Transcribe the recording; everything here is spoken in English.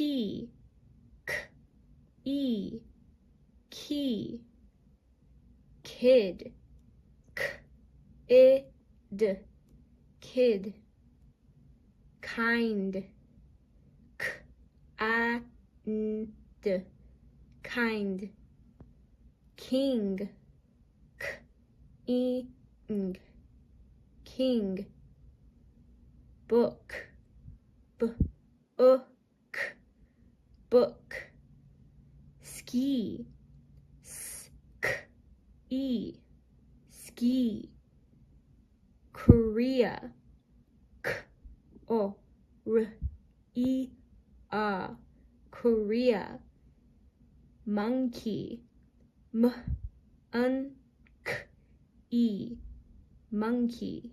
key, k-e, key, kid, k-id, kid, kind, k-a-n-d, kind, king, k-ing, king, book, b-ook, book, ski, sk-e, ski, Korea, k-o-r-e-a, Korea, monkey, m-un-k-e, monkey,